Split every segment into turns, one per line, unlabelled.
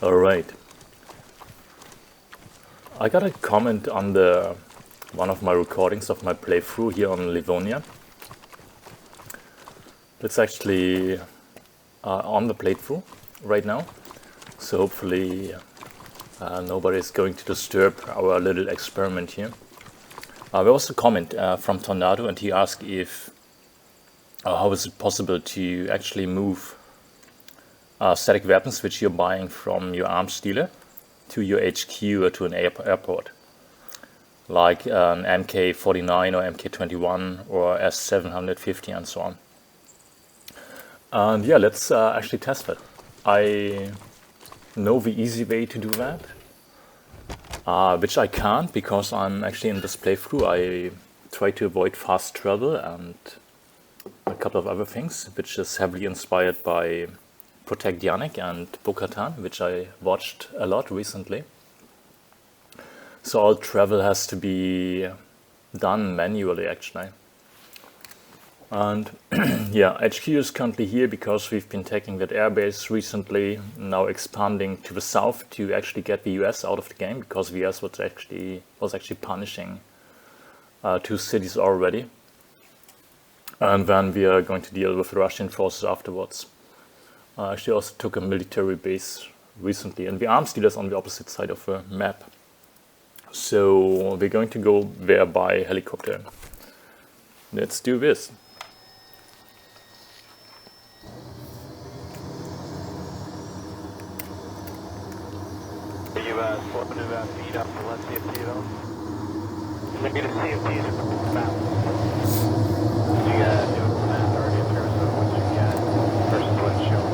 Alright. I got a comment on one of my recordings of my playthrough here on Livonia. It's actually on the playthrough right now, so hopefully nobody is going to disturb our little experiment here. There was a comment from Tornado, and he asked if how is it possible to actually move static weapons which you're buying from your arms dealer to your HQ or to an airport, like an MK49 or MK21 or S750 and so on. And yeah, let's actually test that. I know the easy way to do that, which I can't because I'm actually in this playthrough. I try to avoid fast travel and a couple of other things, which is heavily inspired by Protect Yannick and Bo-Katan, which I watched a lot recently. So all travel has to be done manually actually. And yeah, HQ is currently here because we've been taking that airbase recently, now expanding to the south to actually get the US out of the game, because the US was actually punishing 2 cities already. And then we are going to deal with the Russian forces afterwards. Actually also took a military base recently, and the arms dealer is on the opposite side of the map. So we're going to go there by helicopter. Let's do this.
You swapping to feed up to let's CFT at all? Negative CFTs are balanced. So you gotta do a math already in terms of what you get versus what's shown.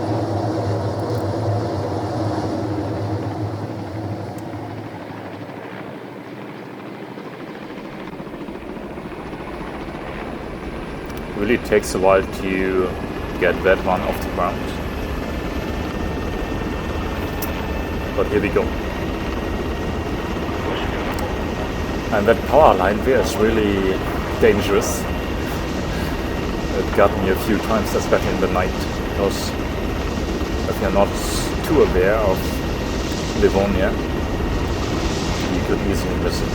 Really takes a while to get that one off the ground. But here we go. And that power line there is really dangerous. It got me a few times, especially in the night, because if you're not too aware of Livonia, you could easily miss it.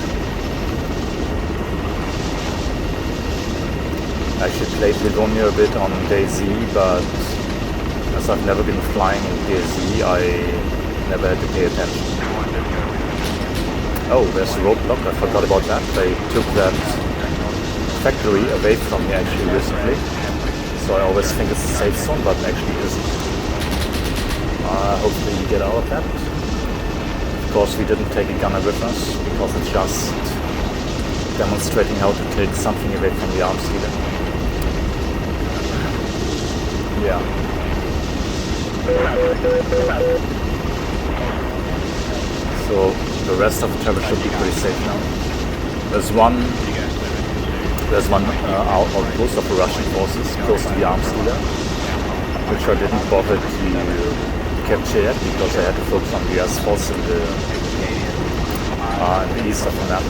I actually played Livonia a bit on DayZ, but as I've never been flying in DayZ, I never had to pay attention. Oh, there's a roadblock, I forgot about that. They took that factory away from me actually recently. So I always think it's a safe zone, but actually isn't. Hopefully we get out of that. Of course we didn't take a gunner with us, because it's just demonstrating how to take something away from the arms dealer. Yeah. So the rest of the travel should be pretty safe now. There's one outpost of the Russian forces close to the arms dealer, which I didn't bother to capture yet because I had to focus on the US force in the east of the map.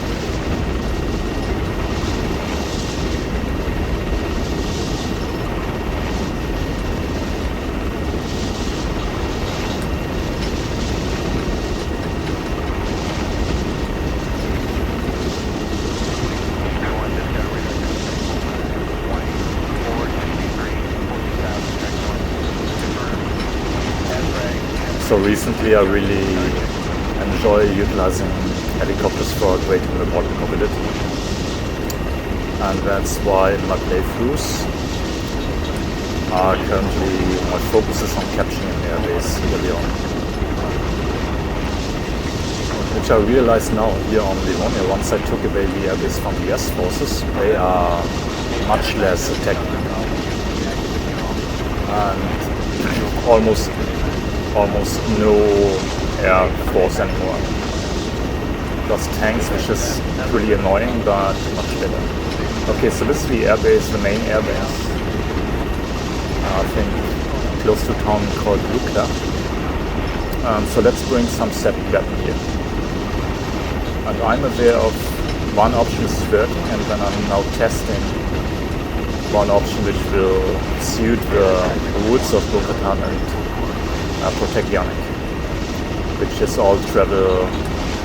So recently I really enjoy utilizing helicopters for greater mobility, and that's why in my playthroughs currently my focus is on capturing an airbase early on. Which I realize now here on Livonia, once I took away the airbase from the US forces, they are much less attacking and almost no air force anymore. Just tanks, which is pretty annoying, but much better. Okay, so this is the airbase, the main airbase. I think close to a town called Lukla. So let's bring some static weapon here. And I'm aware of one option is flirting, and then I'm now testing one option which will suit the rules of Bo-Katan and Protect Yannick, which is all travel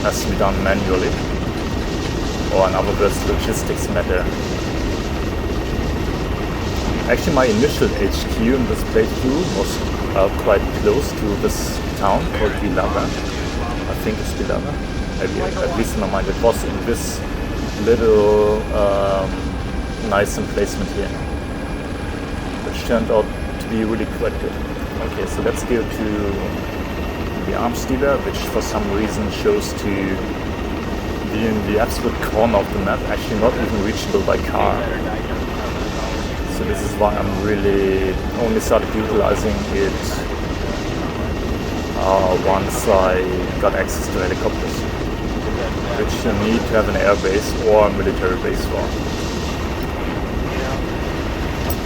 has to be done manually, or in other words, logistics matter. Actually, my initial HQ in this playthrough was quite close to this town called Vilava. I think it's Vilava. Maybe, at least in my mind, it was in this little nice emplacement here, which turned out to be really quite good. Okay, so let's go to the arms dealer, which for some reason shows to be in the absolute corner of the map, actually not even reachable by car. So this is why I'm really only started utilizing it once I got access to helicopters, which you need to have an air base or a military base for.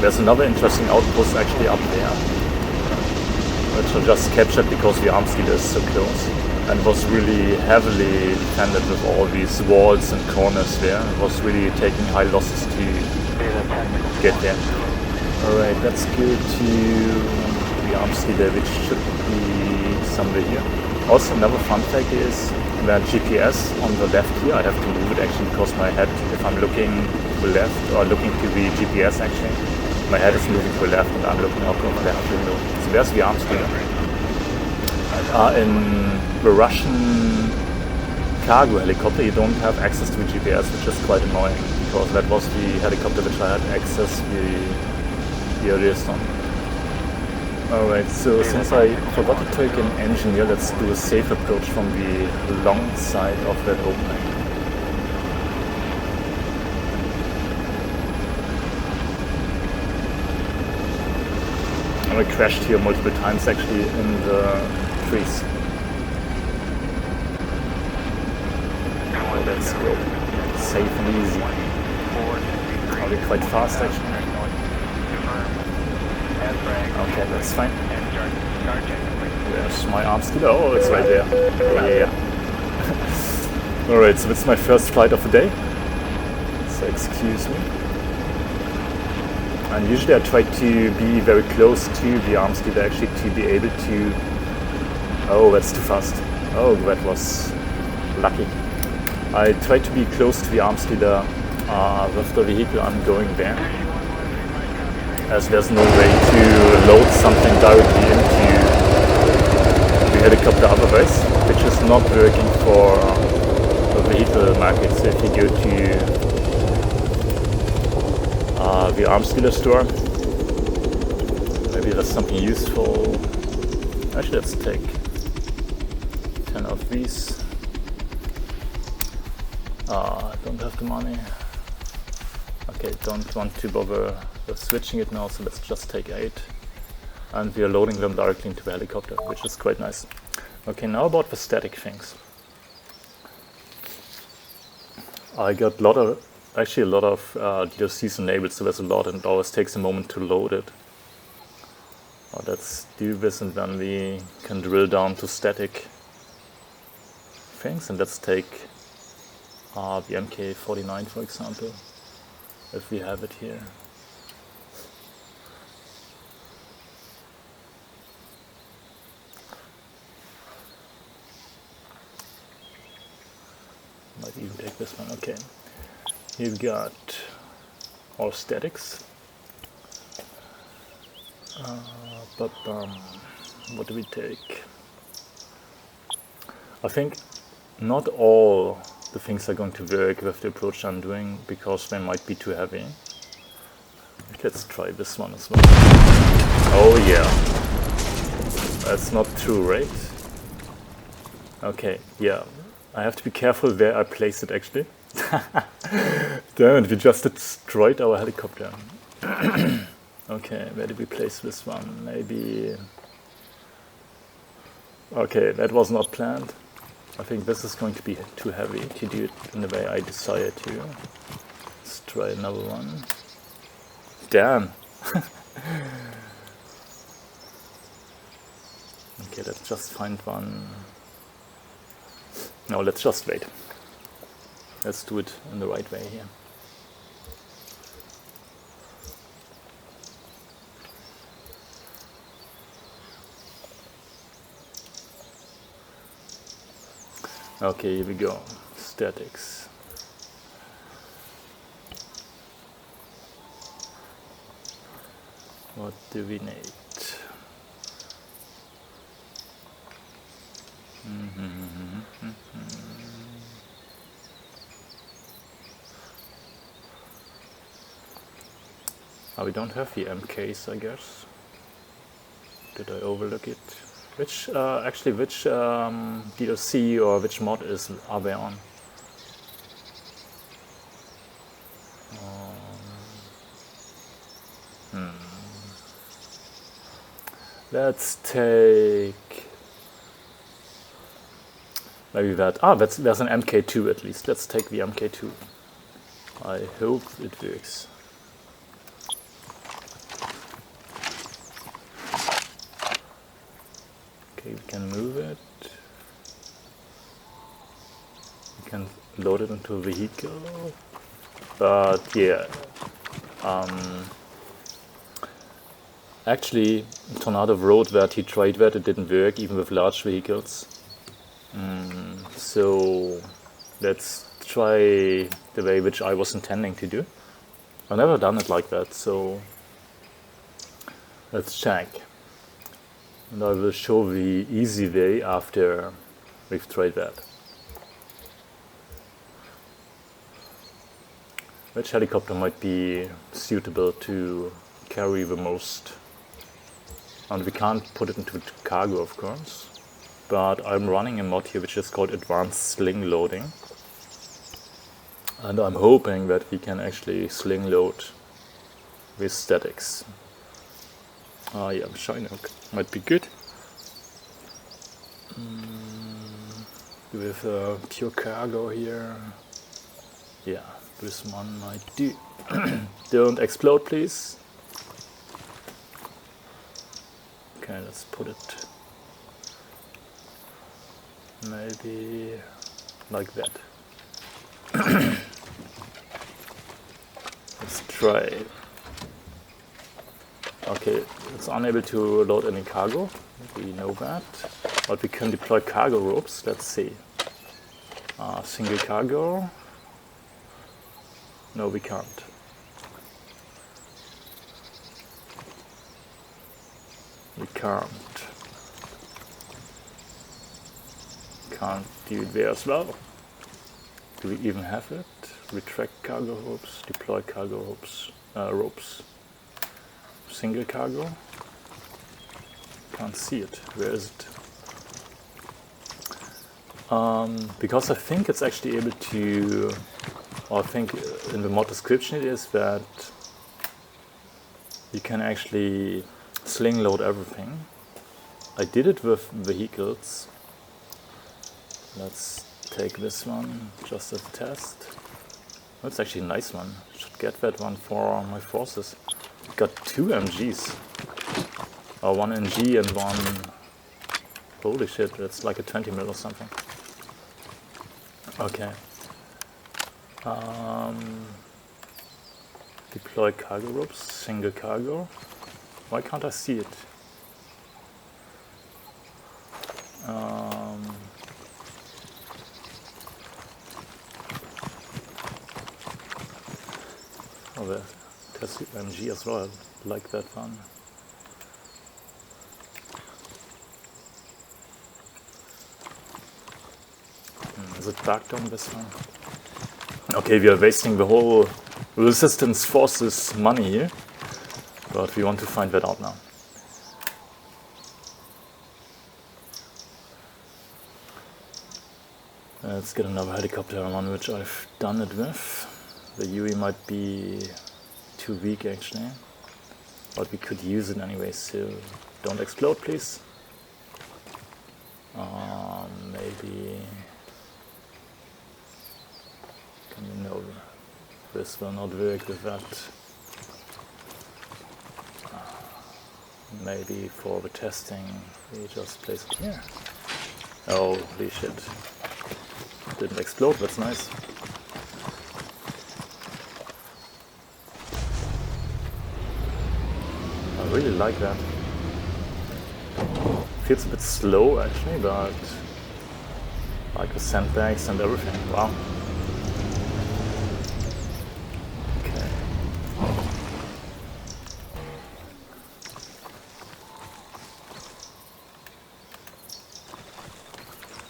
There's another interesting outpost actually up there, which I just captured because the arms dealer is so close, and was really heavily defended with all these walls and corners there. It was really taking high losses to get there. Alright, let's go to the arms dealer, which should be somewhere here. Also, another fun fact is that GPS on the left here, I have to move it actually because my head, if I'm looking to the left or looking to the GPS actually, my head is moving to the left and I'm looking out of the left window. So there's the arms dealer. In the Russian cargo helicopter, you don't have access to the GPS, which is quite annoying because that was the helicopter which I had access the earliest on. Alright, so since I forgot to take an engineer, let's do a safe approach from the long side of that opening. And I crashed here multiple times actually in the trees. Oh, let's go. Safe and easy. I'll be quite fast actually. Okay, that's fine. There's my arms dealer. Oh, it's right there. Yeah. Alright, so it's my first flight of the day. So excuse me. And usually I try to be very close to the arms dealer actually to be able to... Oh, that's too fast. Oh, that was lucky. I try to be close to the arms dealer with the vehicle I'm going there, as there's no way to load something directly into the helicopter otherwise, which is not working for the vehicle market. So if you go to the arms dealer store, maybe that's something useful. Actually, let's take 10 of these. I don't have the money. Okay, don't want to bother with switching it now, so let's just take 8. And we are loading them directly into the helicopter, which is quite nice. Okay, now about the static things. I got a lot of DLCs enabled, so there's a lot, and it always takes a moment to load it. Let's do this, and then we can drill down to static things, and let's take the MK49 for example, if we have it here. Might even take this one. Okay, you've got all statics. What do we take? I think not all the things are going to work with the approach I'm doing because they might be too heavy. Let's try this one as well. Oh yeah, that's not true, right? Okay, yeah, I have to be careful where I place it actually. Damn it, we just destroyed our helicopter. Okay, where did we place this one? Maybe... Okay, that was not planned. I think this is going to be too heavy to do it in the way I desire to. Let's try another one. Damn! Okay, let's just find one. No, let's just wait. Let's do it in the right way here. Okay, here we go. Statics. What do we need? Oh, we don't have the MKs, I guess. Did I overlook it? Which, actually, which DLC or which mod are they on? Let's take maybe that. There's an MK2 at least. Let's take the MK2. I hope it works. Okay, we can move it. We can load it into a vehicle. But yeah. Actually, Tornado Road that he tried that, it didn't work even with large vehicles. So let's try the way which I was intending to do. I've never done it like that, so let's check. And I will show the easy way after we've tried that. Which helicopter might be suitable to carry the most? And we can't put it into cargo, of course. But I'm running a mod here which is called Advanced Sling Loading. And I'm hoping that we can actually sling load with statics. Yeah, Chinook might be good. With pure cargo here. Yeah, this one might do. Don't explode, please. Okay, let's put it maybe like that. Let's try. Okay, it's unable to load any cargo. We know that. But we can deploy cargo ropes. Let's see. Single cargo. No, we can't. We can't do it there as well. Do we even have it? Retract cargo ropes, deploy cargo ropes. Single cargo. Can't see it. Where is it? Because I think it's actually able to, or I think in the mod description it is that you can actually sling load everything. I did it with vehicles. Let's take this one just as a test. That's actually a nice one. Should get that one for my forces. Got 2 MGs. Or 1 MG and 1... Holy shit, that's like a 20 mil or something. Okay. Deploy cargo ropes, single cargo. Why can't I see it? Oh, there's MG as well. I like that one. Is it bugged on this one? Okay, we are wasting the whole resistance forces money here. But we want to find that out now. Let's get another helicopter one which I've done it with. The UE might be too weak actually. But we could use it anyway, so don't explode please. Maybe... No, this will not work with that. Maybe for the testing we just place it here. Oh, holy shit. Didn't explode, that's nice. I really like that. Feels a bit slow actually, but Like the sandbags and everything. Wow. Okay.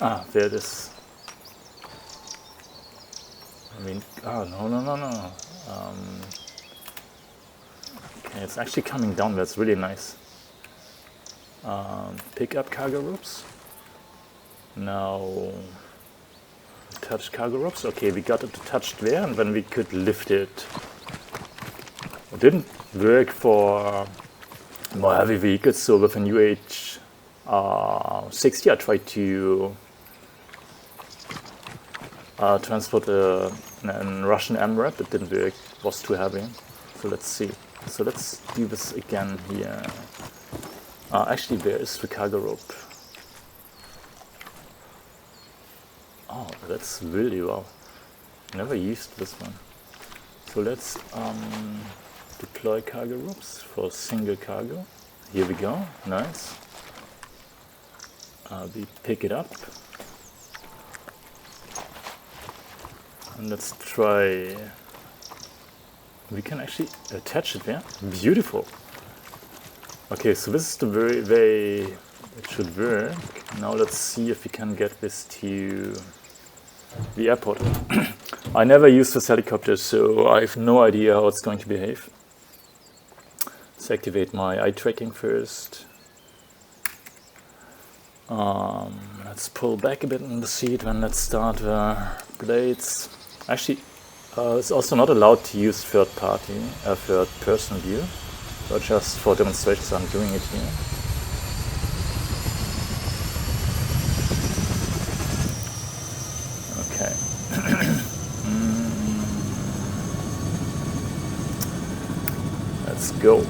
Ah, there it is. I mean, oh, no. Okay, it's actually coming down. That's really nice. Pick up cargo ropes. Now, touch cargo ropes. Okay, we got it touched there, and then we could lift it. It didn't work for more heavy vehicles, so with an UH-60 I tried to transport a Russian MRAP. It didn't work, it was too heavy. So let's see. So let's do this again here. Actually, where is the cargo rope? Oh, that's really well. Never used this one. So let's deploy cargo ropes for single cargo. Here we go. Nice. We pick it up. And let's try. We can actually attach it there. Beautiful. Okay, so this is the way it should work. Now let's see if we can get this to the airport. I never used this helicopter, so I have no idea how it's going to behave. Let's activate my eye tracking first. Let's pull back a bit in the seat when let's start the blades. Actually, it's also not allowed to use third person view. So just for demonstrations I'm doing it here. Okay. Let's go.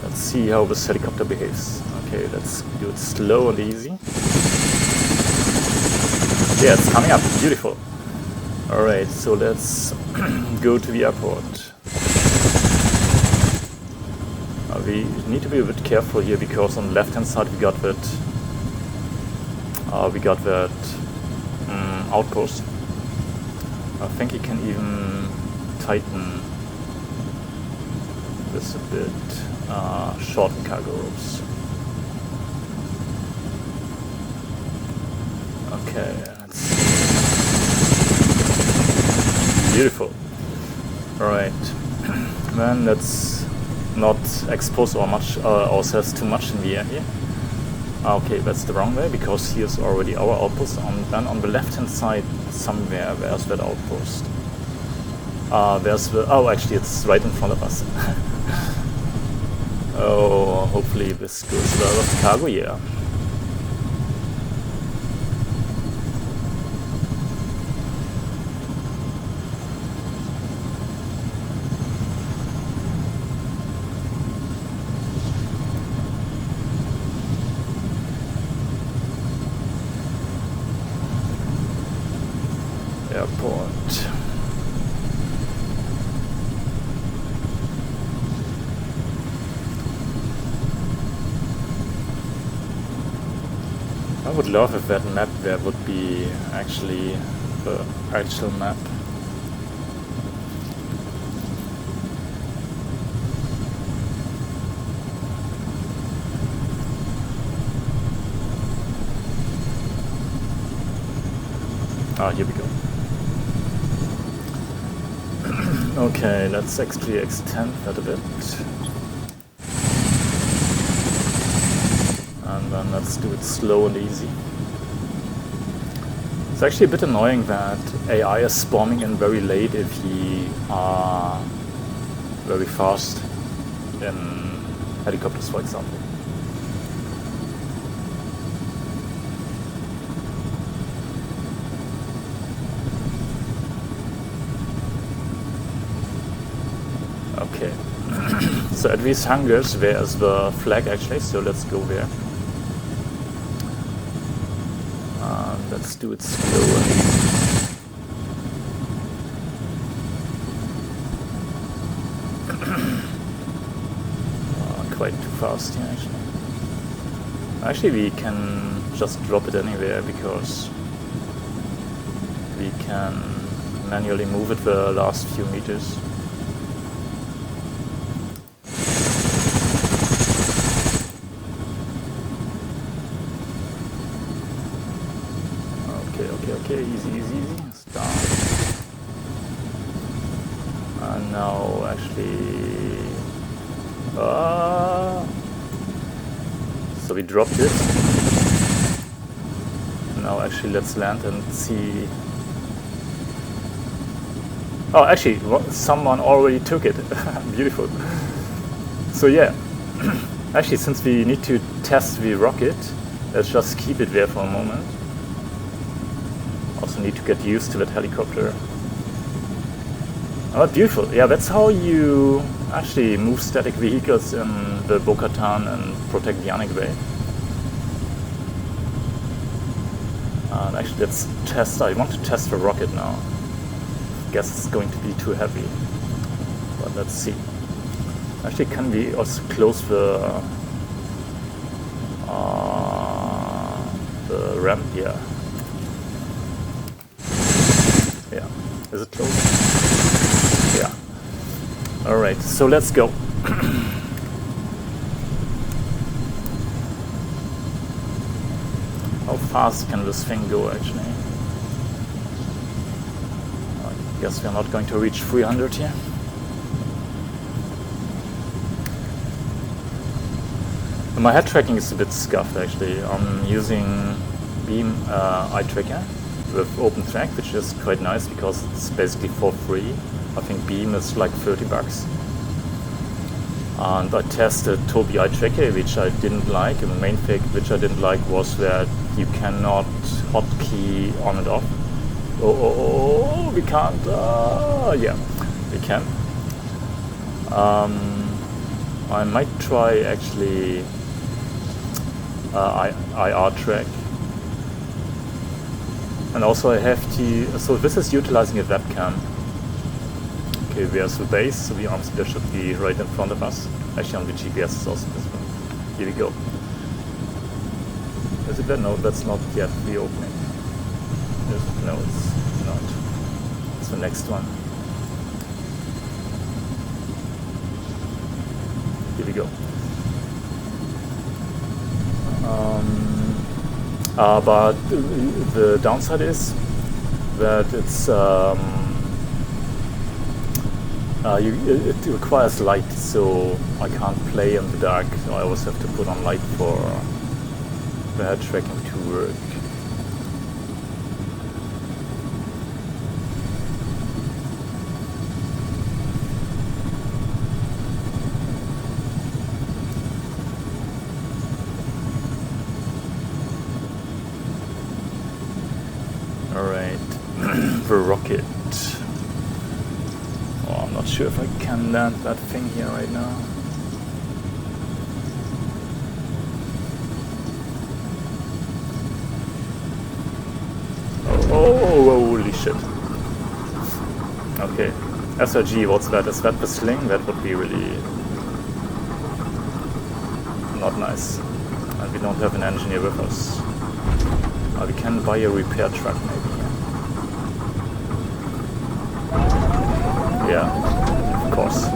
Let's see how this helicopter behaves. Okay, let's do it slow and easy. Yeah, it's coming up. Beautiful. Alright, so let's go to the airport. We need to be a bit careful here because on the left hand side we got that outpost. I think you can even tighten this a bit, shorten cargo ropes. Okay, that's beautiful. Alright, then let's not expose ourselves too much in the air here. Okay, that's the wrong way because here's already our outpost. Then on the left hand side somewhere, where's that outpost? Actually it's right in front of us. Oh, hopefully this goes well with cargo, yeah. Airport. I would love if that map there would be actually the actual map. Here we go. Okay, let's actually extend that a bit. And then let's do it slow and easy. It's actually a bit annoying that AI is spawning in very late if you are very fast in helicopters, for example. Okay, so at these hangars there is the flag actually, so let's go there. Let's do it slowly. Quite too fast here actually. Actually, we can just drop it anywhere because we can manually move it the last few meters. Okay, easy. Stop. And now actually... So we dropped it. Now actually let's land and see... Oh, actually, someone already took it. Beautiful. So yeah, actually since we need to test the rocket, let's just keep it there for a moment. Also need to get used to that helicopter. Oh, beautiful. Yeah, that's how you actually move static vehicles in the Bo-Katan and protect the Yannick Bay. And actually let's test, I want to test the rocket now. Guess it's going to be too heavy, but let's see. Actually, can we also close the ramp? Yeah. Is it closed? Yeah. All right. So let's go. How fast can this thing go, actually? I guess we're not going to reach 300 here. My head tracking is a bit scuffed, actually. I'm using beam eye tracker with OpenTrack, which is quite nice because it's basically for free. I think beam is like $30. And I tested Tobii eye tracker, which I didn't like. And the main thing which I didn't like was that you cannot hotkey on and off. Oh, we can't. Yeah, we can. I might try actually IR track. And also I have to, so this is utilizing a webcam. Okay, there's the base, so the arms there should be right in front of us. Actually on the GPS is also this one. Here we go. Is it there? No, that's not yet the opening. No, it's not. It's the next one. Here we go. But the downside is that it's it requires light, so I can't play in the dark. So I always have to put on light for the head tracking to work. The rocket. Oh, I'm not sure if I can land that thing here right now. Oh, holy shit. Okay. SRG, what's that? Is that the sling? That would be really not nice. And we don't have an engineer with us. We can buy a repair truck maybe. Yeah, of course.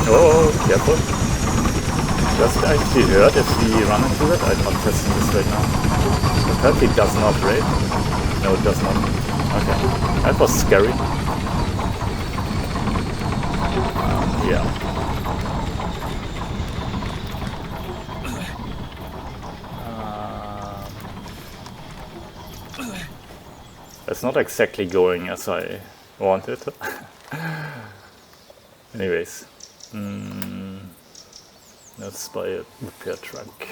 Oh, careful. Does it actually hurt if we run into it? I'm not testing this right now. Apparently it does not, right? No, it does not. Okay, that was scary. Yeah. It's not exactly going as I wanted. Anyways, let's buy a repair truck.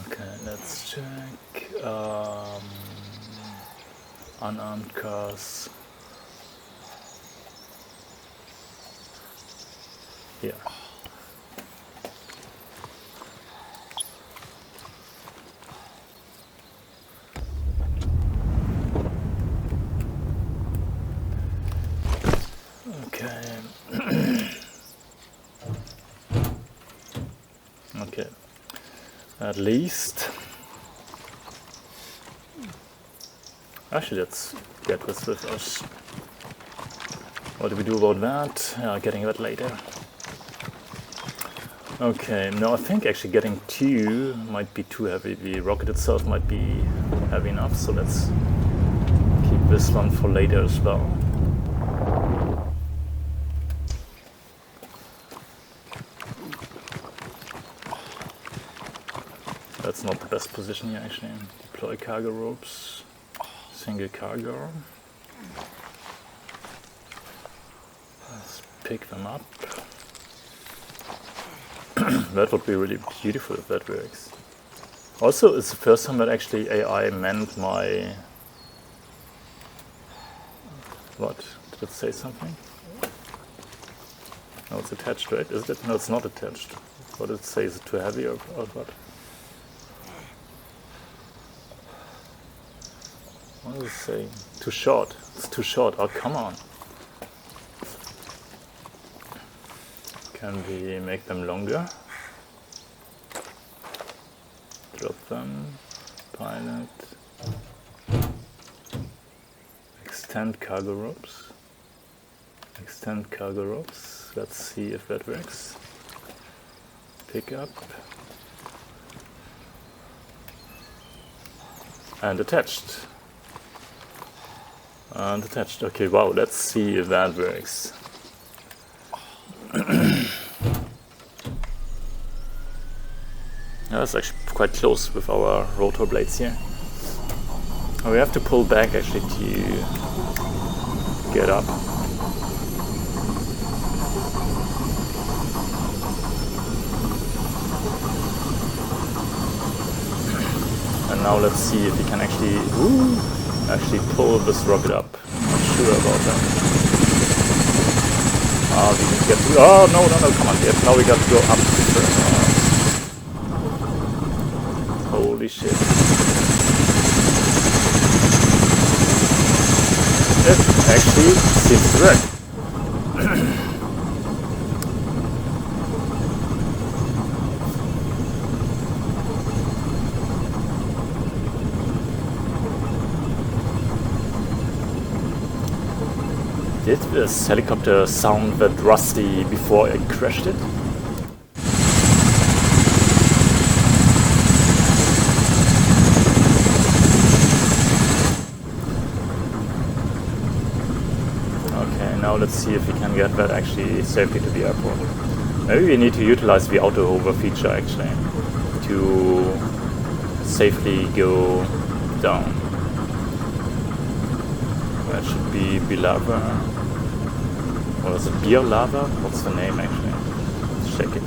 Okay, let's check. Unarmed cars. Here. Okay. Okay. At least. Actually, let's get this with us. What do we do about that? Getting that later. Okay, no, I think actually getting 2 might be too heavy. The rocket itself might be heavy enough, so let's keep this one for later as well. That's not the best position here actually. Deploy cargo ropes. Single cargo. Let's pick them up. That would be really beautiful if that works. Also, it's the first time that actually AI meant my... What? Did it say something? No, it's attached, right? Is it? No, it's not attached. What did it say? Is it too heavy or what? What does it say? Too short. It's too short. Oh, come on. Can we make them longer? Drop them. Pilot. Extend cargo ropes. Extend cargo ropes. Let's see if that works. Pick up. And attached. And attached. Okay, wow, let's see if that works. That's actually quite close with our rotor blades here. We have to pull back actually to get up. And now let's see if we can actually pull this rocket up. Not sure about that. We can get to, oh no, come on, now we got to go up first. Holy shit. It actually seems to work. Did this helicopter sound that rusty before it crashed it? Okay, now let's see if we can get that actually safely to the airport. Maybe we need to utilize the auto hover feature actually to safely go down. That should be Bilava. Or is it Beer Lava? What's the name actually? Let's check it.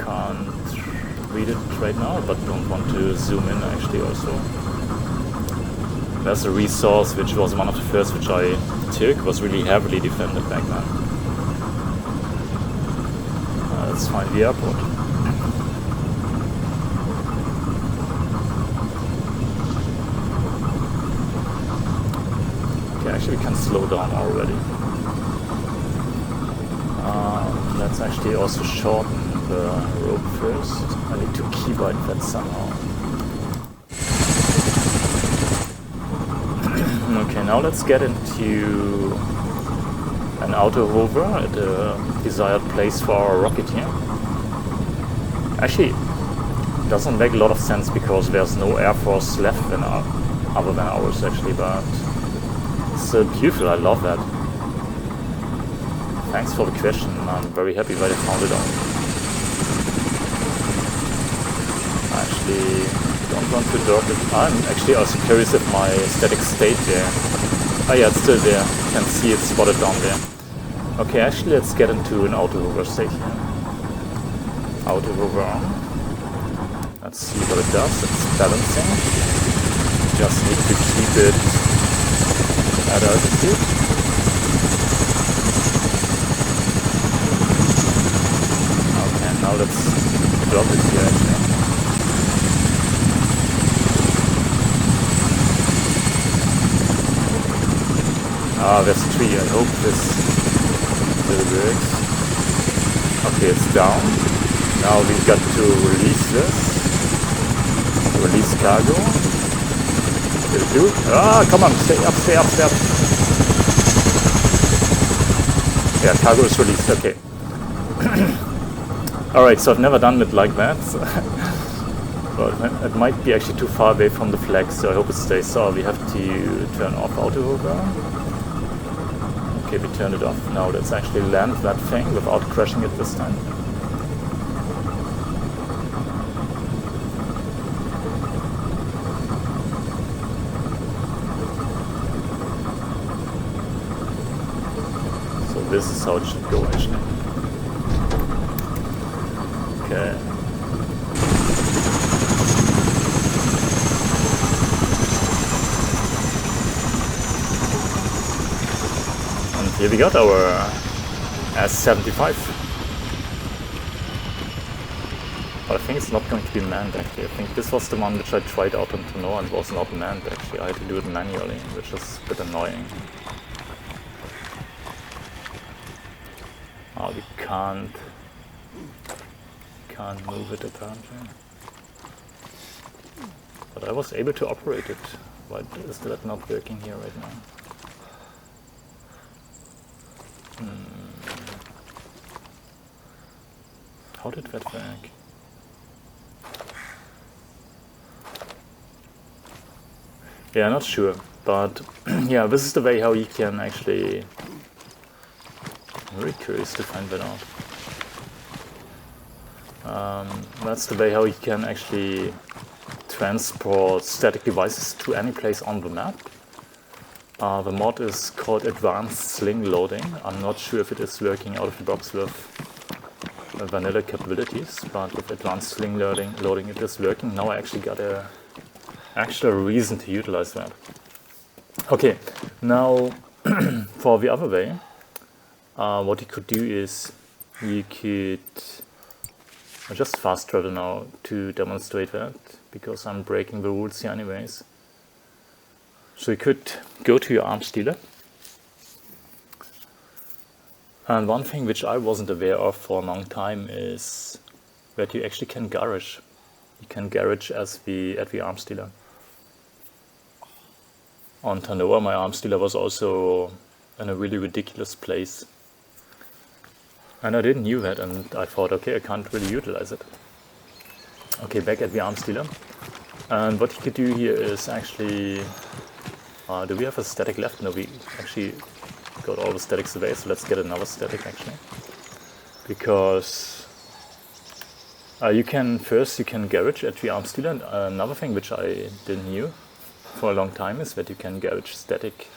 Can't read it right now, but don't want to zoom in actually also. There's a resource which was one of the first which I took, was really heavily defended back then. Let's find the airport. Actually, we can slow down already. Let's actually also shorten the rope first. I need to keybind that somehow. Okay, now let's get into an auto hover at a desired place for our rocket here. Actually, it doesn't make a lot of sense because there's no air force left other than ours actually, but it's beautiful, I love that. Thanks for the question, I'm very happy that I found it out. Actually, don't want to drop it. I'm actually also curious if my static stayed there. Oh yeah, it's still there. You can see it spotted down there. Okay, actually let's get into an auto hover state here. Auto hover on. Let's see what it does. It's balancing. Just need to keep it at altitude. Okay, now let's drop it here actually. There's a tree. I hope this still works. Okay, it's down. Now we've got to release this. Release cargo. Will do. Come on, stay up, stay up, stay up. Yeah, cargo is released, okay. Alright, so I've never done it like that. But it might be actually too far away from the flag, so I hope it stays. So we have to turn off auto hover. Okay, we turned it off. Now let's actually land that thing without crashing it this time. So this is how it should go actually. Okay. Here we got our S-75. But I think it's not going to be manned actually. I think this was the one which I tried out on Tono and was not manned actually. I had to do it manually, which is a bit annoying. Oh, we can't move it apparently. But I was able to operate it. Why is that not working here right now? How did that work? Yeah, not sure, but yeah, this is the way how you can actually... I'm very curious to find that out. That's the way how you can actually transport static devices to any place on the map. The mod is called Advanced Sling Loading. I'm not sure if it is working out of the box with vanilla capabilities, but with Advanced Sling Loading it is working. Now I actually got a actual reason to utilize that. Okay, now for the other way, what you could do is you could just fast travel now to demonstrate that, because I'm breaking the rules here anyways. So you could go to your arms dealer, and one thing which I wasn't aware of for a long time is that you actually can garage. You can garage at the arms dealer. On Tanoa, my arms dealer was also in a really ridiculous place. And I didn't know that, and I thought, okay, I can't really utilize it. Okay, back at the arms dealer. And what you could do here is actually... do we have a static left? No, we actually got all the statics away, so let's get another static actually. Because you can garage at the arms dealer. And another thing which I didn't know for a long time is that you can garage statics.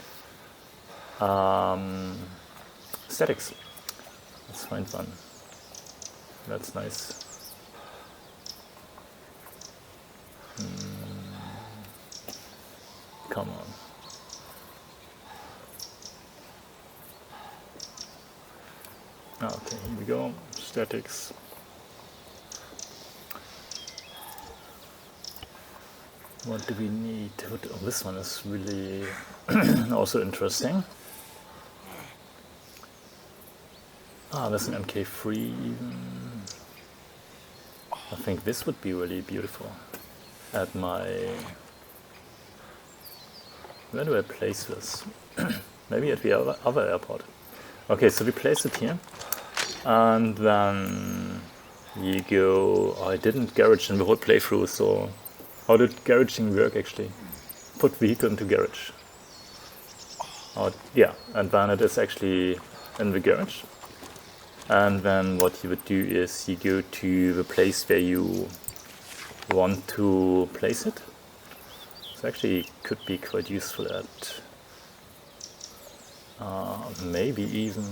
Let's find one. That's nice. Come on. Okay, here we go. Statics. What do we need? Oh, this one is really also interesting. There's an MK3. I think this would be really beautiful. At my... Where do I place this? Maybe at the other airport. Okay, so we place it here. And then you go... I didn't garage in the whole playthrough, so... How did garaging work actually? Put vehicle into garage. Yeah, and then it is actually in the garage. And then what you would do is you go to the place where you want to place it. So actually could be quite useful at maybe even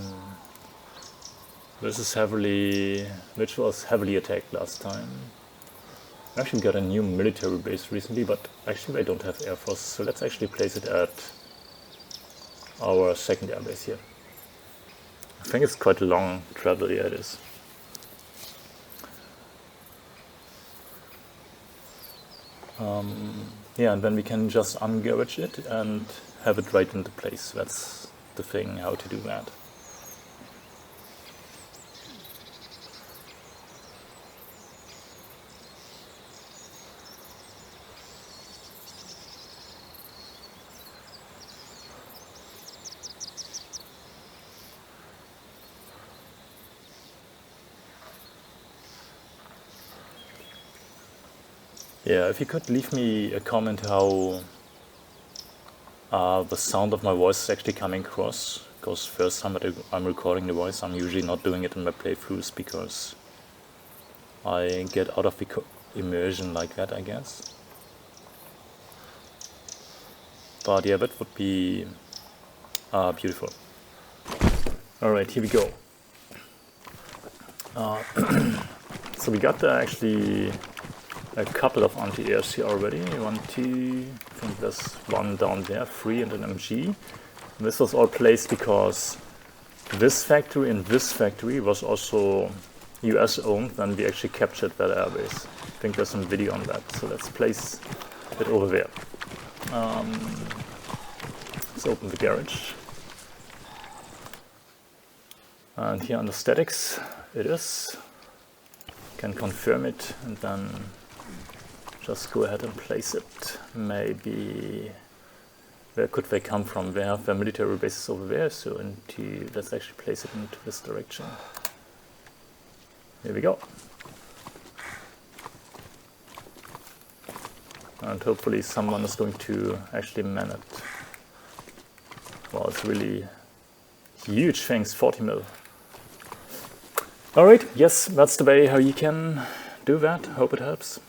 This is heavily, which was heavily attacked last time. I actually got a new military base recently, but actually I don't have air force, so let's actually place it at our second air base here. I think it's quite a long travel, yeah it is. Yeah, and then we can just ungarage it and have it right into place. That's the thing, how to do that. Yeah, if you could leave me a comment how the sound of my voice is actually coming across, because first time that I'm recording the voice, I'm usually not doing it in my playthroughs because I get out of the immersion like that, I guess. But yeah, that would be beautiful. Alright, here we go. So we got actually a couple of anti-airs here already. 1, 2, I think there's one down there, 3 and an MG. And this was all placed because this factory and this factory was also US owned when we actually captured that airbase. I think there's some video on that, so let's place it over there. Let's open the garage. And here under statics it is. Can confirm it and then just go ahead and place it. Maybe, where could they come from? They have their military bases over there, so let's actually place it into this direction. Here we go. And hopefully someone is going to actually man it. Wow, it's really huge, thanks, 40 mil. Alright, yes, that's the way how you can do that. Hope it helps.